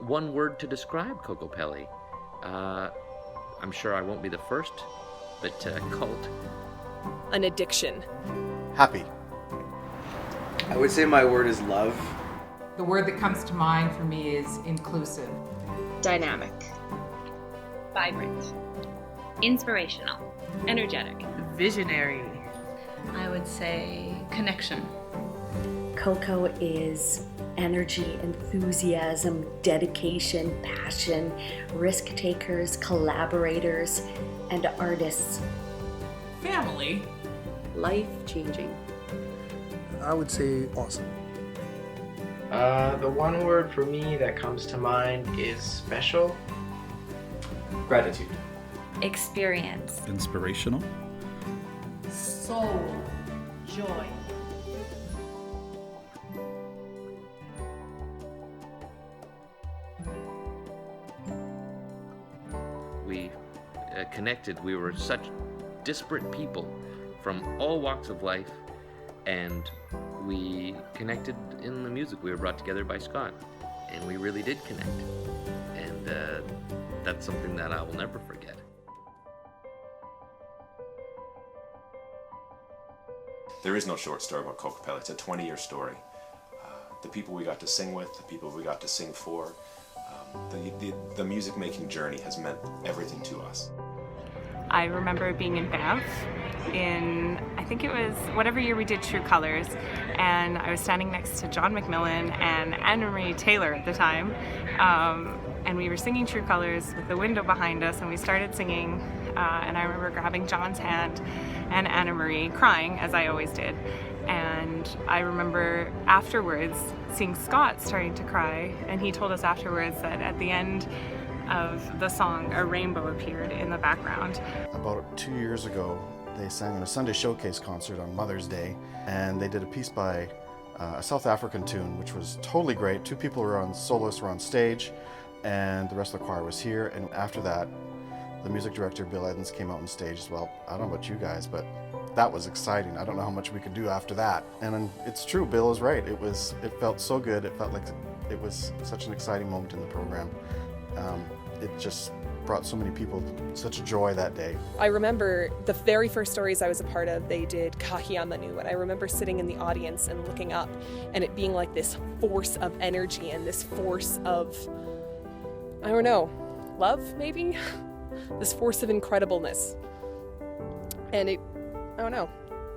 one word to describe Kokopelli. I'm sure I won't be the first, but cult. An addiction. Happy. I would say my word is love. The word that comes to mind for me is inclusive. Dynamic. Vibrant. Inspirational. Energetic. Visionary. I would say connection. Coco is energy, enthusiasm, dedication, passion, risk takers, collaborators, and artists. Family. Life-changing. I would say awesome. The one word for me that comes to mind is special. Gratitude. Experience. Inspirational. Soul. Joy. We connected. We were such disparate people from all walks of life, and we connected in the music. We were brought together by Scott, and we really did connect. And that's something that I will never forget. There is no short story about Kokopelli. It's a 20-year story. The people we got to sing with, the people we got to sing for, the music-making journey has meant everything to us. I remember being in Banff in, I think it was whatever year we did True Colors, and I was standing next to John McMillan and Anne-Marie Taylor at the time, and we were singing True Colors with the window behind us, and we started singing, and I remember grabbing John's hand and Anna-Marie crying, as I always did. And I remember afterwards seeing Scott starting to cry, and he told us afterwards that at the end of the song, a rainbow appeared in the background. About 2 years ago, they sang in a Sunday Showcase concert on Mother's Day, and they did a piece by a South African tune, which was totally great. Two people were on, soloists were on stage, and the rest of the choir was here. And after that, the music director, Bill Edens, came out on stage as well. I don't know about you guys, but that was exciting. I don't know how much we could do after that. And it's true, Bill is right. It felt so good. It felt like it was such an exciting moment in the program. It just brought so many people such joy that day. I remember the very first stories I was a part of, they did Kahia Manu, and I remember sitting in the audience and looking up and it being like this force of energy and this force of, I don't know, love maybe? This force of incredibleness. And I don't know,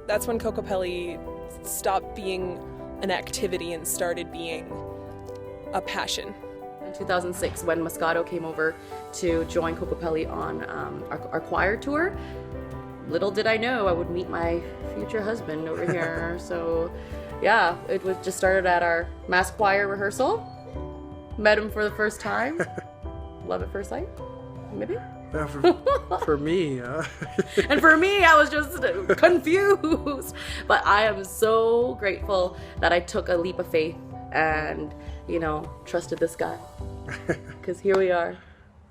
that's when Kokopelli stopped being an activity and started being a passion. In 2006, when Moscato came over to join Kokopelli on our choir tour, little did I know I would meet my future husband over here. So yeah, it was just started at our mass choir rehearsal. Met him for the first time. Love at first sight, maybe? Yeah, for me. And for me, I was just confused. But I am so grateful that I took a leap of faith and, trusted this guy. Because here we are,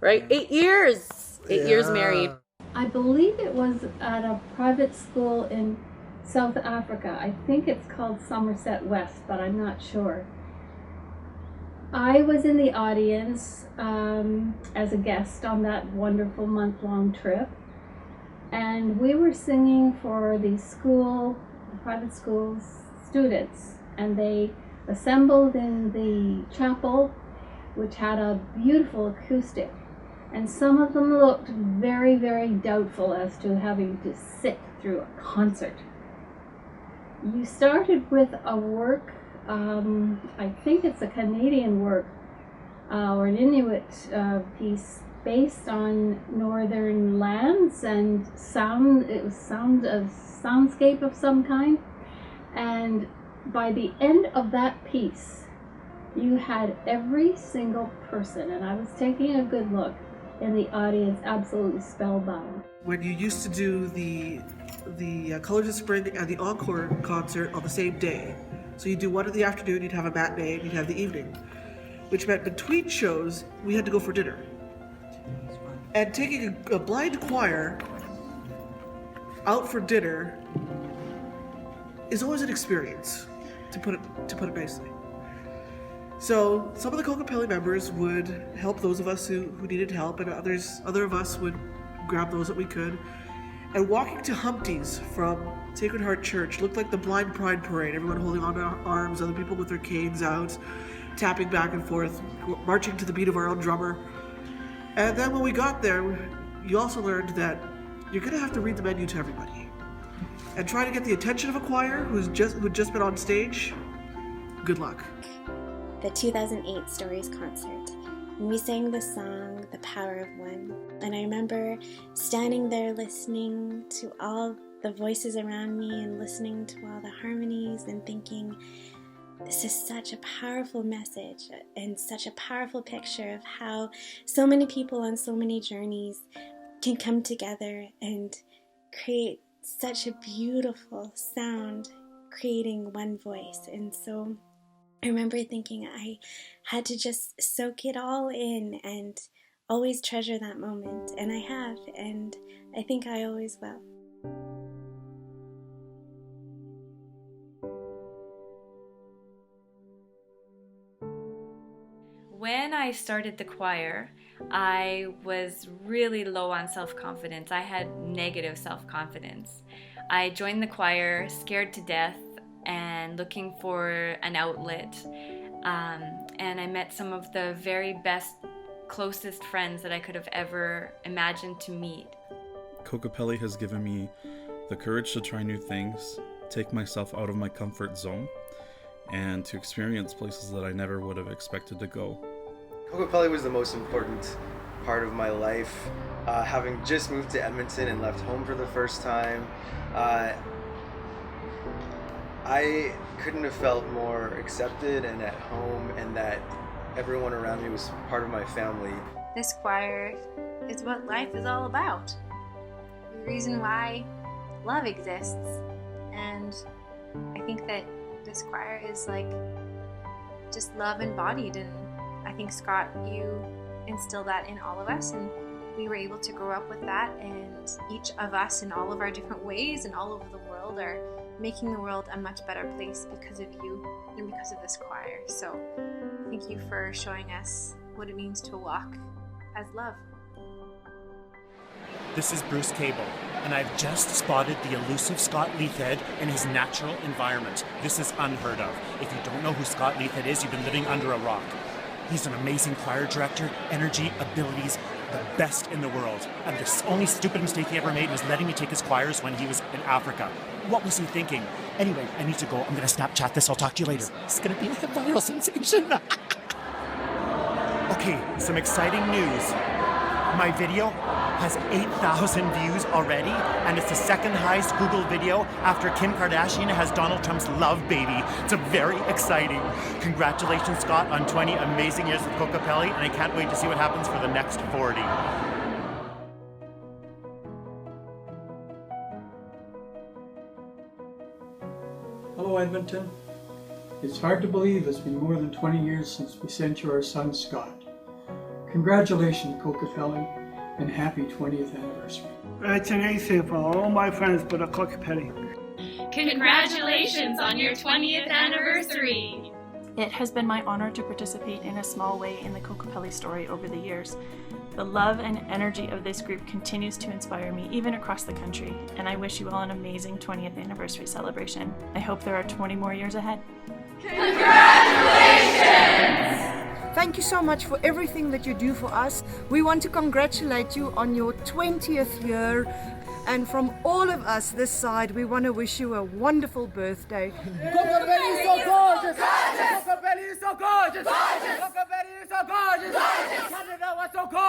right? 8 years! 8 years married. I believe it was at a private school in South Africa. I think it's called Somerset West, but I'm not sure. I was in the audience as a guest on that wonderful month-long trip, and we were singing for the private school students, and they assembled in the chapel, which had a beautiful acoustic, and some of them looked very, very doubtful as to having to sit through a concert. You started with a work, I think it's a Canadian work, or an Inuit piece based on northern lands and sound. It was a soundscape of some kind, and by the end of that piece, you had every single person, and I was taking a good look, in the audience absolutely spellbound. When you used to do the Colors of Spring and the Encore concert on the same day, so you'd do one in the afternoon, you'd have a matinee, and you'd have the evening, which meant between shows, we had to go for dinner. And taking a blind choir out for dinner is always an experience, to put it nicely. So some of the Kokopelli members would help those of us who needed help, and other of us would grab those that we could. And walking to Humpty's from Sacred Heart Church looked like the Blind Pride Parade, everyone holding on to our arms, other people with their canes out, tapping back and forth, marching to the beat of our own drummer. And then when we got there, you also learned that you're going to have to read the menu to everybody. And try to get the attention of a choir who'd just been on stage. Good luck. The 2008 Stories concert. We sang the song, The Power of One. And I remember standing there listening to all the voices around me and listening to all the harmonies and thinking, this is such a powerful message and such a powerful picture of how so many people on so many journeys can come together and create such a beautiful sound, creating one voice. And so I remember thinking I had to just soak it all in and always treasure that moment. And I have, and I think I always will. When I started the choir, I was really low on self-confidence. I had negative self-confidence. I joined the choir scared to death and looking for an outlet. And I met some of the very best, closest friends that I could have ever imagined to meet. Kokopelli has given me the courage to try new things, take myself out of my comfort zone, and to experience places that I never would have expected to go. Kokopelli was the most important part of my life. Having just moved to Edmonton and left home for the first time, I couldn't have felt more accepted and at home, and that everyone around me was part of my family. This choir is what life is all about. The reason why love exists. And I think that this choir is like just love embodied, and I think, Scott, you instilled that in all of us, and we were able to grow up with that, and each of us in all of our different ways and all over the world are making the world a much better place because of you and because of this choir. So thank you for showing us what it means to walk as love. This is Bruce Cable, and I've just spotted the elusive Scott Leithhead in his natural environment. This is unheard of. If you don't know who Scott Leithhead is, you've been living under a rock. He's an amazing choir director, energy, abilities, the best in the world. And the only stupid mistake he ever made was letting me take his choirs when he was in Africa. What was he thinking? Anyway, I need to go. I'm going to Snapchat this. I'll talk to you later. It's going to be a viral sensation. Okay, some exciting news. My video has 8,000 views already, and it's the second highest Google video after Kim Kardashian has Donald Trump's Love Baby. It's very exciting. Congratulations, Scott, on 20 amazing years with Kokopelli, and I can't wait to see what happens for the next 40. Hello, Edmonton. It's hard to believe it's been more than 20 years since we sent you our son, Scott. Congratulations, Kokopelli, and happy 20th anniversary. It's an essay for all my friends but a Kokopelli. Congratulations on your 20th anniversary! It has been my honor to participate in a small way in the Kokopelli story over the years. The love and energy of this group continues to inspire me even across the country, and I wish you all an amazing 20th anniversary celebration. I hope there are 20 more years ahead. Congratulations! Thank you so much for everything that you do for us. We want to congratulate you on your 20th year. And from all of us this side, we want to wish you a wonderful birthday. Kokopelli is so gorgeous! Kokopelli is so gorgeous! Kokopelli is so gorgeous! Canada was so gorgeous!